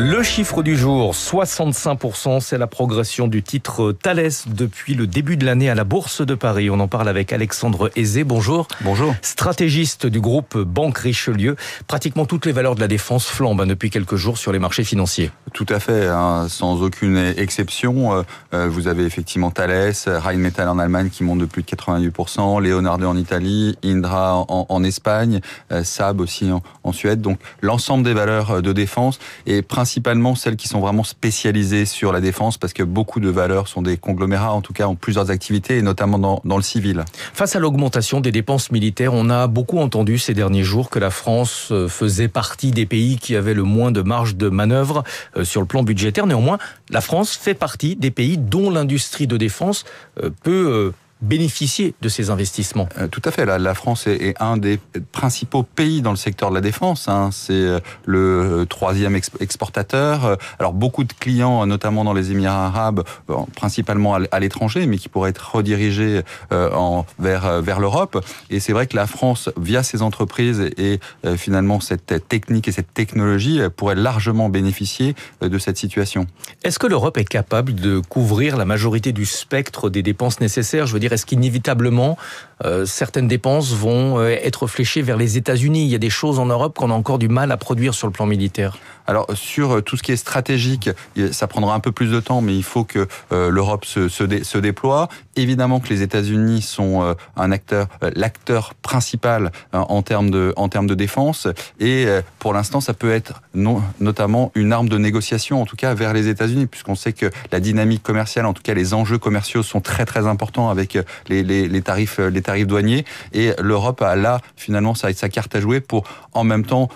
Le chiffre du jour, 65%, c'est la progression du titre Thales depuis le début de l'année à la Bourse de Paris. On en parle avec Alexandre Aizé. Bonjour. Bonjour. Stratégiste du groupe Banque Richelieu. Pratiquement toutes les valeurs de la défense flambent depuis quelques jours sur les marchés financiers. Tout à fait, sans aucune exception. Vous avez effectivement Thales, Rheinmetall en Allemagne qui monte de plus de 88%, Leonardo en Italie, Indra en Espagne, Saab aussi en Suède. Donc l'ensemble des valeurs de défense et principalement celles qui sont vraiment spécialisées sur la défense parce que beaucoup de valeurs sont des conglomérats, en tout cas ont plusieurs activités et notamment dans le civil. Face à l'augmentation des dépenses militaires, on a beaucoup entendu ces derniers jours que la France faisait partie des pays qui avaient le moins de marge de manœuvre sur le plan budgétaire. Néanmoins, la France fait partie des pays dont l'industrie de défense peut bénéficier de ces investissements. Tout à fait. La France est un des principaux pays dans le secteur de la défense. C'est le troisième exportateur. Alors beaucoup de clients, notamment dans les Émirats arabes, principalement à l'étranger, mais qui pourraient être redirigés vers l'Europe. Et c'est vrai que la France, via ses entreprises et finalement cette technique et cette technologie, pourrait largement bénéficier de cette situation. Est-ce que l'Europe est capable de couvrir la majorité du spectre des dépenses nécessaires ? Je veux dire, est-ce qu'inévitablement, certaines dépenses vont être fléchées vers les États-Unis ? Il y a des choses en Europe qu'on a encore du mal à produire sur le plan militaire. Alors, sur tout ce qui est stratégique, ça prendra un peu plus de temps, mais il faut que l'Europe se déploie. Évidemment que les États-Unis sont l'acteur principal en termes de défense. Et pour l'instant, ça peut être notamment une arme de négociation, en tout cas vers les États-Unis, puisqu'on sait que la dynamique commerciale, en tout cas les enjeux commerciaux sont très très importants avec les tarifs douaniers. Et l'Europe a là, finalement, sa carte à jouer pour, en même temps,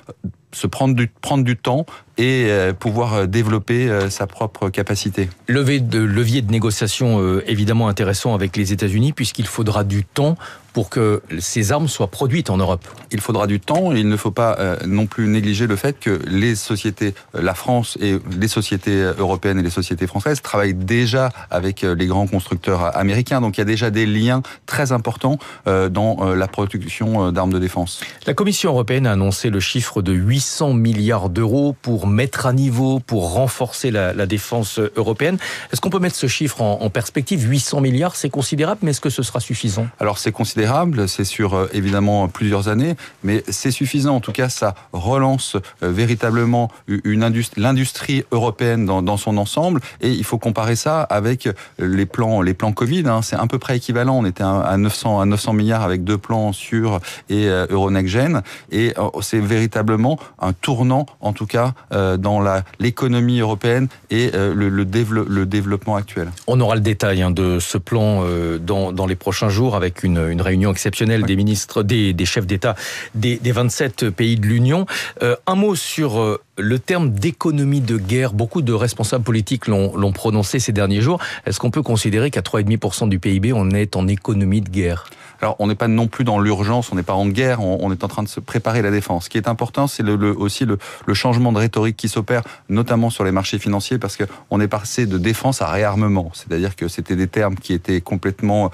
se prendre du temps et pouvoir développer sa propre capacité. Levier de négociation évidemment intéressant avec les États-Unis, puisqu'il faudra du temps pour que ces armes soient produites en Europe. Il faudra du temps et il ne faut pas non plus négliger le fait que les sociétés, la France et les sociétés européennes et les sociétés françaises travaillent déjà avec les grands constructeurs américains. Donc il y a déjà des liens très importants dans la production d'armes de défense. La Commission européenne a annoncé le chiffre de 800 milliards d'euros pour mettre à niveau, pour renforcer la défense européenne. Est-ce qu'on peut mettre ce chiffre en perspective ? 800 milliards, c'est considérable, mais est-ce que ce sera suffisant ? Alors c'est considérable, c'est sur évidemment plusieurs années, mais c'est suffisant. En tout cas, ça relance véritablement l'industrie européenne dans son ensemble. Et il faut comparer ça avec les plans Covid. C'est à peu près équivalent. On était à 900 milliards avec 2 plans Sur et EuroNextGen. Et c'est véritablement un tournant, en tout cas, dans l'économie européenne et le développement actuel. On aura le détail de ce plan dans les prochains jours avec une réunion exceptionnelle des ministres, des chefs d'État des 27 pays de l'Union. Un mot sur le terme d'économie de guerre. Beaucoup de responsables politiques l'ont prononcé ces derniers jours. Est-ce qu'on peut considérer qu'à 3,5% du PIB, on est en économie de guerre ? Alors, on n'est pas non plus dans l'urgence, on n'est pas en guerre, on est en train de se préparer la défense. Ce qui est important, c'est aussi le changement de rhétorique qui s'opère, notamment sur les marchés financiers, parce qu'on est passé de défense à réarmement. C'est-à-dire que c'était des termes qui étaient complètement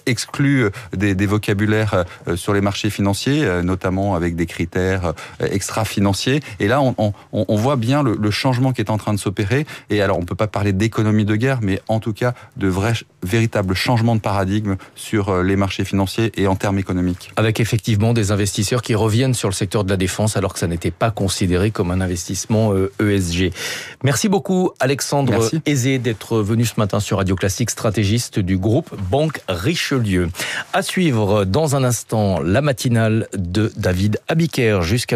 exclus des vocabulaires sur les marchés financiers, notamment avec des critères extra-financiers. Et là, on voit bien le changement qui est en train de s'opérer. Et alors, on ne peut pas parler d'économie de guerre, mais en tout cas, de véritables changements de paradigme sur les marchés financiers et en termes économiques. Avec effectivement des investisseurs qui reviennent sur le secteur de la défense alors que ça n'était pas considéré comme un investissement ESG. Merci beaucoup Alexandre Aizé d'être venu ce matin sur Radio Classique, stratégiste du groupe Banque Richelieu. À suivre dans un instant la matinale de David Abiker jusqu'à